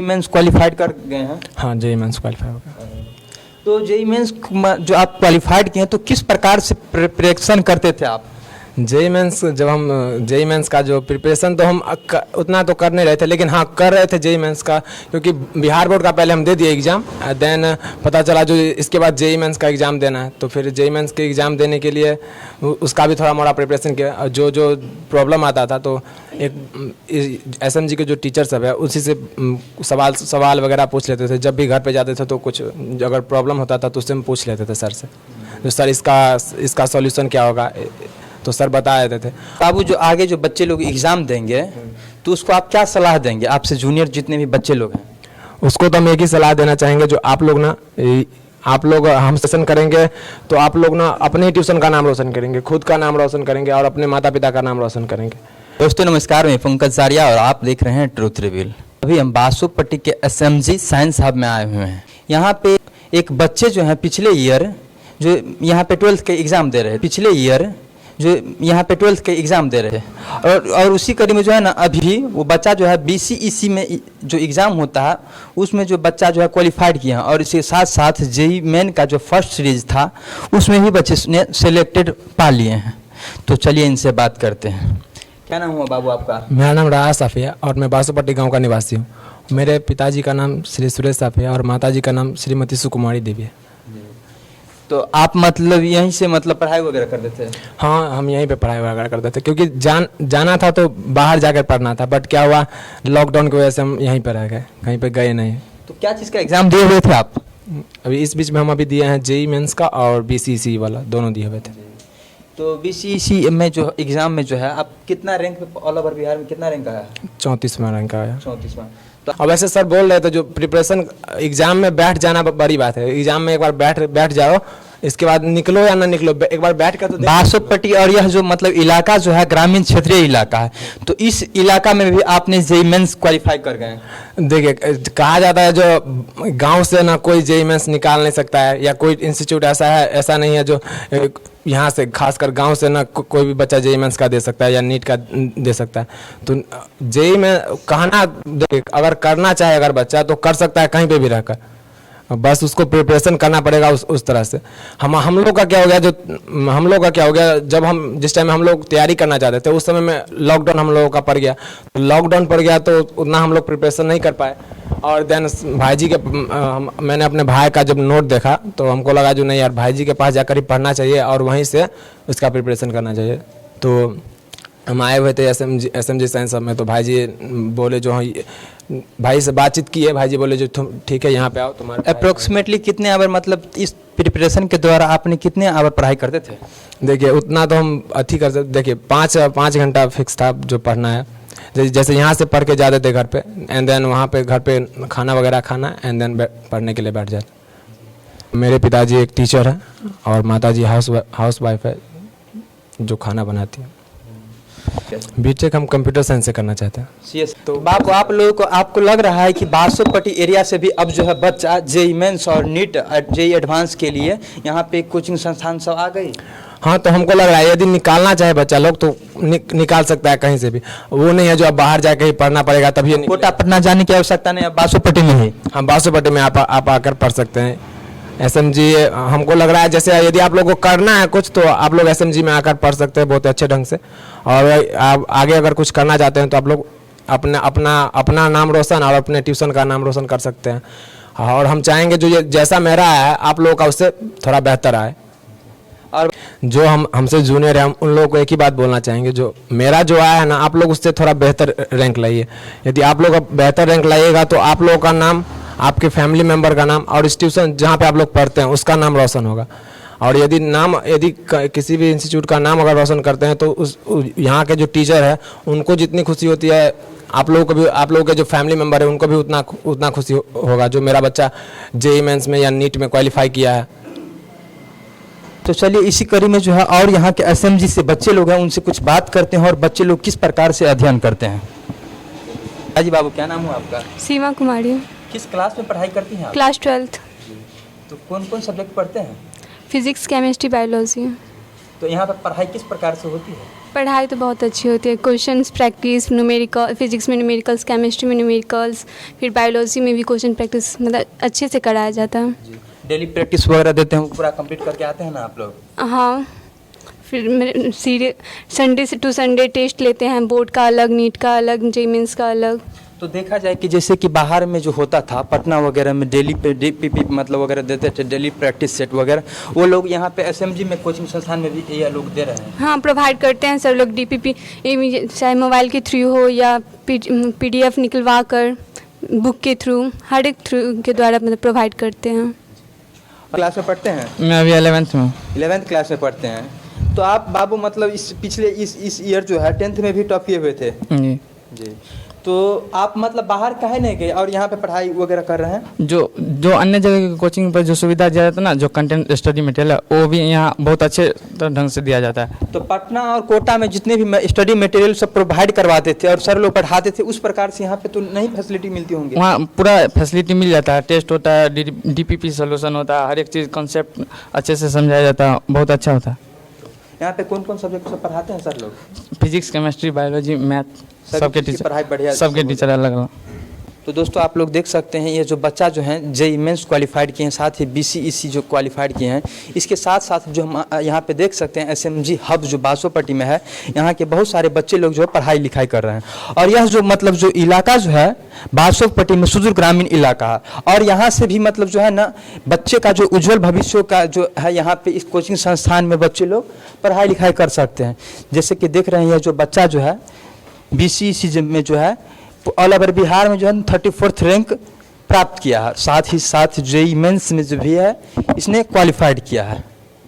Mains qualified कर गए हैं? हाँ, जेई मेंस क्वालिफाई हो गया। तो जेई मेंस जो आप क्वालिफाइड किए हैं तो किस प्रकार से प्रिपरेशन करते थे आप? जेई मेंस जब हम जेई मेंस का जो प्रिपरेशन तो हम उतना तो कर नहीं रहे थे, लेकिन हाँ कर रहे थे जेई मेंस का, क्योंकि बिहार बोर्ड का पहले हम दे दिए एग्ज़ाम। देन पता चला जो इसके बाद जेई मेंस का एग्ज़ाम देना है, तो फिर जेई मेंस के एग्ज़ाम देने के लिए उसका भी थोड़ा मोड़ा प्रिपरेशन किया। जो जो प्रॉब्लम आता था तो एक एसएमजी के जो टीचर सब है उसी से सवाल वगैरह पूछ लेते थे। जब भी घर पे जाते थे तो कुछ अगर प्रॉब्लम होता था तो उससे हम पूछ लेते थे सर से, तो सर इसका सॉल्यूशन क्या होगा, तो सर बता देते थे। बाबू, जो आगे जो बच्चे लोग एग्ज़ाम देंगे तो उसको आप क्या सलाह देंगे? आपसे जूनियर जितने भी बच्चे लोग हैं उसको तो हम एक ही सलाह देना चाहेंगे, जो आप लोग हम सेशन करेंगे तो आप लोग ना अपने ट्यूशन का नाम रोशन करेंगे, खुद का नाम रोशन करेंगे और अपने माता पिता का नाम रोशन करेंगे। दोस्तों नमस्कार, मैं पंकज सारिया और आप देख रहे हैं ट्रूथ रिवील। अभी हम बासुपट्टी के एसएमजी साइंस हब में आए हुए हैं। यहाँ पे एक बच्चे जो हैं पिछले ईयर जो यहाँ पे 12th के एग्ज़ाम दे रहे हैं, पिछले ईयर जो यहाँ पे 12th के एग्ज़ाम दे रहे हैं और उसी कड़ी में जो है ना अभी वो बच्चा जो है बीसीईसी में जो एग्ज़ाम होता है उसमें जो बच्चा जो है क्वालिफाइड किया है और इसके साथ साथ जेई मेन का जो फर्स्ट सीरीज था उसमें भी बच्चे ने सिलेक्टेड पा लिए हैं। तो चलिए इनसे बात करते हैं। क्या नाम हुआ बाबू आपका? मेरा नाम राज साफिया और मैं बासुपट्टी गाँव का निवासी हूँ। मेरे पिताजी का नाम श्री सुरेश साफिया और माताजी का नाम श्रीमती सुकुमारी देवी है। तो आप मतलब यहीं से मतलब पढ़ाई वगैरह करते थे? हाँ, हम यहीं पे पढ़ाई वगैरह करते थे, क्योंकि जाना था तो बाहर जाकर पढ़ना था, बट क्या हुआ लॉकडाउन की वजह से हम यहीं पे रह गए, कहीं पे गए नहीं। तो क्या चीज़ का एग्ज़ाम दिए हुए थे आप? अभी इस बीच में हम अभी दिए हैं जेई मेंस का और बीसीसी वाला, दोनों दिए हुए थे। तो बीसीसी में जो एग्ज़ाम में जो है आप कितना रैंक पे ऑल ओवर बिहार में कितना रैंक आया? 34वां रैंक आया। 34वां। अब वैसे सर बोल रहे थे जो प्रिपरेशन एग्जाम में बैठ जाना बड़ी बात है। एग्जाम में एक बार बैठ जाओ, इसके बाद निकलो या ना निकलो, एक बार बैठ कर तो बासुपट्टी और यह जो मतलब इलाका जो है ग्रामीण क्षेत्रीय इलाका है, तो इस इलाका में भी आपने जेई मेंस क्वालिफाई कर गए। देखिए, कहा जाता है जो गांव से ना कोई जेई मेंस निकाल नहीं सकता है, या कोई इंस्टीट्यूट ऐसा नहीं है जो यहाँ से खासकर गांव से ना कोई भी बच्चा जेई मेंस का दे सकता है या नीट का दे सकता है। तो जेई में कहना, देखिए अगर करना चाहे अगर बच्चा तो कर सकता है कहीं पे भी रहकर, बस उसको प्रिपरेशन करना पड़ेगा उस तरह से। हम लोग का क्या हो गया जब जिस टाइम हम लोग तैयारी करना चाहते थे उस समय में लॉकडाउन हम लोगों का पड़ गया। लॉकडाउन पड़ गया तो उतना हम लोग प्रिपरेशन नहीं कर पाए। और देन भाईजी के मैंने अपने भाई का जब नोट देखा तो हमको लगा जो नहीं यार, भाईजी के पास जाकर ही पढ़ना चाहिए और वहीं से उसका प्रिपरेशन करना चाहिए। तो हम आए हुए थे एसएमजी साइंस में, तो भाईजी बोले जो भाई से बातचीत की है, भाईजी बोले जो तुम ठीक है यहाँ पे आओ तुम्हारे। अप्रोक्सीमेटली कितने आवर मतलब इस प्रिपरेशन के द्वारा आपने कितने आवर पढ़ाई करते थे? देखिए उतना तो हम अथी करते, देखिए 5 घंटा फिक्स था जो पढ़ना है। जैसे यहाँ से पढ़ के जाते थे घर पे, एंड देन वहाँ पे घर पे खाना वगैरह खाना, एंड देन पढ़ने के लिए बैठ जाते। मेरे पिताजी एक टीचर है और माताजी हाउस वाइफ है जो खाना बनाती है। बीटेक हम कंप्यूटर साइंस से करना चाहते हैं। तो बाबू, आप लोगों को आपको लग रहा है कि बासुपट्टी एरिया से भी अब जो है बच्चा जेई मेंस और नीट जेई एडवांस के लिए यहाँ पे कोचिंग संस्थान सब आ गई? हाँ, तो हमको लग रहा है यदि निकालना चाहे बच्चा लोग तो निकाल सकता है कहीं से भी। वो नहीं है जो अब बाहर जाके ही पढ़ना पड़ेगा तभी। कोटा पढ़ना जाने की आवश्यकता नहीं है, बासुपट्टी में ही। हाँ, बासुपट्टी में आप आकर पढ़ सकते हैं। एसएमजी हमको लग रहा है जैसे यदि आप लोगों को करना है कुछ तो आप लोग एसएमजी में आकर पढ़ सकते हैं बहुत अच्छे ढंग से। और आप आगे अगर कुछ करना चाहते हैं तो आप लोग अपना नाम रोशन और अपने ट्यूशन का नाम रोशन कर सकते हैं। और हम चाहेंगे जो ये जैसा मेरा है आप लोगों का उससे थोड़ा बेहतर आए। और जो हमसे जूनियर है हम उन लोगों को एक ही बात बोलना चाहेंगे, जो मेरा जो आया है ना आप लोग उससे थोड़ा बेहतर रैंक लाइए। यदि आप लोग बेहतर रैंक लाइएगा तो आप लोगों का नाम, आपके फैमिली मेंबर का नाम और इंस्टीट्यूशन जहाँ पे आप लोग पढ़ते हैं उसका नाम रोशन होगा। और यदि किसी भी इंस्टीट्यूट का नाम अगर रोशन करते हैं तो यहाँ के जो टीचर है उनको जितनी खुशी होती है आप लोगों के जो फैमिली मेंबर है उनको भी उतना खुशी होगा जो मेरा बच्चा जेई मेंस में या नीट में क्वालिफाई किया है। तो चलिए इसी कड़ी में जो है और यहाँ के एसएमजी से बच्चे लोग हैं उनसे कुछ बात करते हैं और बच्चे लोग किस प्रकार से अध्ययन करते हैं। हाजी बाबू, क्या नाम हुआ आपका? सीमा कुमारी। किस क्लास में पढ़ाई करती हैं आप? Class 12th। तो कौन कौन सब्जेक्ट पढ़ते हैं? Physics, chemistry, biology. तो यहाँ पर पढ़ाई किस प्रकार से होती है? पढ़ाई तो बहुत अच्छी होती है, क्वेश्चंस प्रैक्टिस, न्यूमेरिकल, फिजिक्स में न्यूमेरिकल्स, केमिस्ट्री में न्यूमेरिकल्स, फिर बायोलॉजी में भी क्वेश्चन प्रैक्टिस मतलब अच्छे से कराया जाता है। डेली प्रैक्टिस वगैरह देते हैं, वो पूरा कंप्लीट करके आते हैं ना आप लोग? हाँ, फिर संडे से टू संडे टेस्ट लेते हैं, बोर्ड का अलग, नीट का अलग, जेईई मेंस का अलग। तो देखा जाए कि जैसे कि बाहर में जो होता था पटना वगैरह में डेली पे डीपीपी मतलब वगैरह देते थे, डेली प्रैक्टिस सेट वगैरह, वो लोग यहाँ पे एसएमजी में कोचिंग संस्थान में भी ये लोग दे रहे हैं? हाँ, प्रोवाइड करते हैं सर लोग डीपीपी, चाहे मोबाइल के थ्रू हो या पीडीएफ निकलवा कर, बुक के थ्रू, हर एक थ्रू के द्वारा मतलब प्रोवाइड करते हैं। क्लास में पढ़ते हैं? मैं अभी 11th में हूँ। 11th क्लास में पढ़ते हैं। तो आप बाबू मतलब इस ईयर जो है 10th में भी टॉप किए हुए थे? जी जी। तो आप मतलब बाहर काहे नहीं गए और यहाँ पे पढ़ाई वगैरह कर रहे हैं? जो अन्य जगह की कोचिंग पर जो सुविधा दिया जाता है ना, जो कंटेंट स्टडी मटेरियल है, वो भी यहाँ बहुत अच्छे ढंग से दिया जाता है। तो पटना और कोटा में जितने भी स्टडी मटेरियल सब प्रोवाइड करवाते थे और सर लोग पढ़ाते थे, उस प्रकार से यहाँ पे तो नहीं फैसिलिटी मिलती होंगी? वहाँ पूरा फैसिलिटी मिल जाता है, टेस्ट होता है, डीपीपी सोल्यूशन होता है, हर एक चीज़ कॉन्सेप्ट अच्छे से समझाया जाता है, बहुत अच्छा होता है। यहाँ पे कौन कौन सब्जेक्ट सब पढ़ाते हैं सर लोग? फिजिक्स, केमिस्ट्री, बायोलॉजी, मैथ, सबके टीचर, पढ़ाई बढ़िया, सबके टीचर अलग अलग। तो दोस्तों आप लोग देख सकते हैं ये जो बच्चा जो है जेईई मेंस क्वालिफाइड किए हैं, साथ ही बीसीईसी जो क्वालिफाइड किए हैं, इसके साथ साथ जो हम यहाँ पे देख सकते हैं एसएमजी हब जो बासोपट्टी में है, यहाँ के बहुत सारे बच्चे लोग जो है पढ़ाई लिखाई कर रहे हैं। और यह जो मतलब जो इलाका जो है बासोपट्टी में सुदूर ग्रामीण इलाका है, और यहाँ से भी मतलब जो है ना बच्चे का जो उज्जवल भविष्य का जो है यहाँ पे इस कोचिंग संस्थान में बच्चे लोग पढ़ाई लिखाई कर सकते हैं। जैसे कि देख रहे हैं ये जो बच्चा जो है बीसीईसी में जो है ऑल ओवर बिहार में जो है 34th रैंक प्राप्त किया है, साथ ही साथ जेईई मेंस में जो भी है इसने क्वालिफाइड किया है।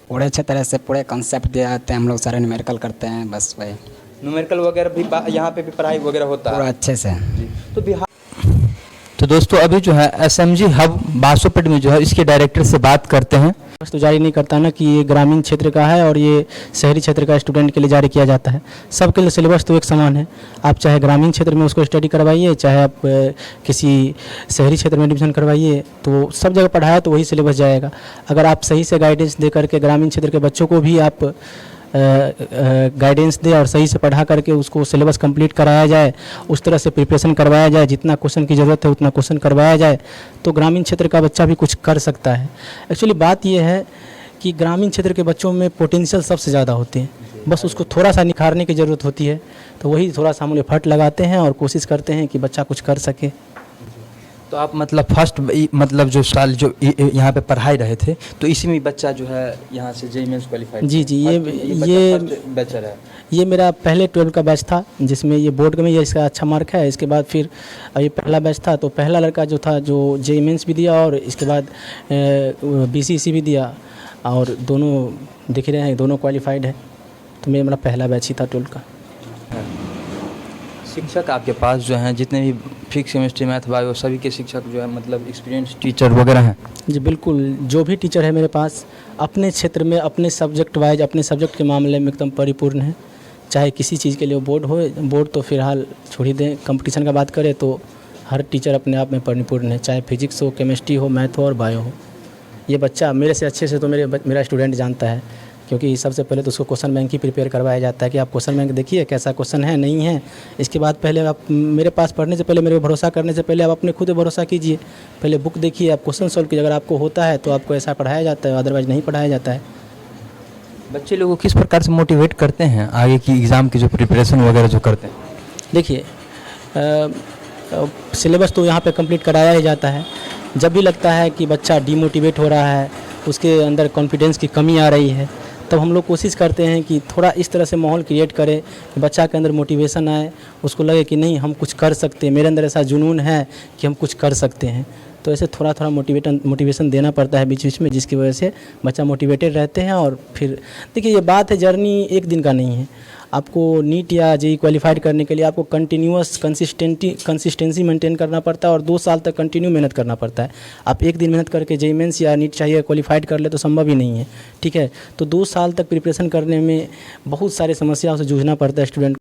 पूरे अच्छे तरह से पूरे कॉन्सेप्ट दिए जाते हैं, हम लोग सारे न्यूमेरिकल करते हैं, बस वही न्यूमेरिकल वगैरह भी यहाँ पे भी पढ़ाई वगैरह होता पूरा है अच्छे से। तो बिहार। तो दोस्तों अभी जो है एसएमजी हब बासोपट्टी में जो है इसके डायरेक्टर से बात करते हैं। तो जारी नहीं करता ना कि ये ग्रामीण क्षेत्र का है और ये शहरी क्षेत्र का स्टूडेंट के लिए जारी किया जाता है। सबके लिए सिलेबस तो एक समान है, आप चाहे ग्रामीण क्षेत्र में उसको स्टडी करवाइए, चाहे आप किसी शहरी क्षेत्र में एडमिशन करवाइए, तो सब जगह पढ़ाया तो वही सिलेबस जाएगा। अगर आप सही से गाइडेंस दे करके ग्रामीण क्षेत्र के बच्चों को भी आप गाइडेंस दे और सही से पढ़ा करके उसको सिलेबस कंप्लीट कराया जाए, उस तरह से प्रिपरेशन करवाया जाए, जितना क्वेश्चन की ज़रूरत है उतना क्वेश्चन करवाया जाए, तो ग्रामीण क्षेत्र का बच्चा भी कुछ कर सकता है। एक्चुअली बात यह है कि ग्रामीण क्षेत्र के बच्चों में पोटेंशियल सबसे ज़्यादा होते हैं, बस उसको थोड़ा सा निखारने की ज़रूरत होती है। तो वही थोड़ा सा हम लोग एफर्ट लगाते हैं और कोशिश करते हैं कि बच्चा कुछ कर सके। तो आप मतलब फर्स्ट मतलब जो साल जो यहाँ पे पढ़ाई रहे थे, तो इसी में बच्चा जो है यहाँ से जेईई मेंस क्वालिफाइड? जी जी, ये बैचलर है। ये मेरा पहले 12 का बैच था, जिसमें ये बोर्ड में ये इसका अच्छा मार्क है। इसके बाद फिर ये पहला बैच था, तो पहला लड़का जो था जो जेईई मेंस भी दिया और इसके बाद बीसीईसी भी दिया, और दोनों दिख रहे हैं, दोनों क्वालिफाइड है। तो मेरा पहला बैच ही था 12 का। शिक्षक आपके पास जो हैं जितने भी फिजिक्स, केमिस्ट्री, मैथ, बायो सभी के शिक्षक जो है मतलब एक्सपीरियंस टीचर वगैरह हैं? जी बिल्कुल, जो भी टीचर है मेरे पास अपने क्षेत्र में अपने सब्जेक्ट वाइज अपने सब्जेक्ट के मामले में एकदम परिपूर्ण है। चाहे किसी चीज़ के लिए वो बोर्ड हो, बोर्ड तो फिलहाल छोड़ ही दें, कंपटीशन का बात करें तो हर टीचर अपने आप में परिपूर्ण है, चाहे फिजिक्स हो, केमिस्ट्री हो, मैथ हो और बायो हो। ये बच्चा मेरे से अच्छे से तो मेरा स्टूडेंट जानता है, क्योंकि सबसे पहले तो उसको क्वेश्चन बैंक ही प्रिपेयर करवाया जाता है कि आप क्वेश्चन बैंक देखिए कैसा क्वेश्चन है, नहीं है। इसके बाद पहले आप मेरे पास पढ़ने से पहले, मेरे को भरोसा करने से पहले आप अपने खुद भरोसा कीजिए, पहले बुक देखिए, आप क्वेश्चन सॉल्व कीजिए। अगर आपको होता है तो आपको ऐसा पढ़ाया जाता है, अदरवाइज नहीं पढ़ाया जाता है। बच्चे लोगों को किस प्रकार से मोटिवेट करते हैं आगे की एग्ज़ाम की जो प्रिपरेशन वगैरह जो करते हैं? देखिए, सिलेबस तो यहाँ पे कंप्लीट कराया ही जाता है। जब भी लगता है कि बच्चा डीमोटिवेट हो रहा है, उसके अंदर कॉन्फिडेंस की कमी आ रही है, तब हम लोग कोशिश करते हैं कि थोड़ा इस तरह से माहौल क्रिएट करें कि बच्चा के अंदर मोटिवेशन आए, उसको लगे कि नहीं हम कुछ कर सकते हैं, मेरे अंदर ऐसा जुनून है कि हम कुछ कर सकते हैं। तो ऐसे थोड़ा थोड़ा मोटिवेशन देना पड़ता है बीच बीच में, जिसकी वजह से बच्चा मोटिवेटेड रहते हैं। और फिर देखिए, ये बात है, जर्नी एक दिन का नहीं है। आपको नीट या जेईई क्वालिफाइड करने के लिए आपको कंटिन्यूअस कंसिस्टेंसी मेंटेन करना पड़ता है और 2 साल तक कंटिन्यू मेहनत करना पड़ता है। आप एक दिन मेहनत करके जेईई मेंस या नीट चाहिए क्वालिफाइड कर ले तो संभव ही नहीं है, ठीक है। तो 2 साल तक प्रिपरेशन करने में बहुत सारी समस्याओं से जूझना पड़ता है स्टूडेंट।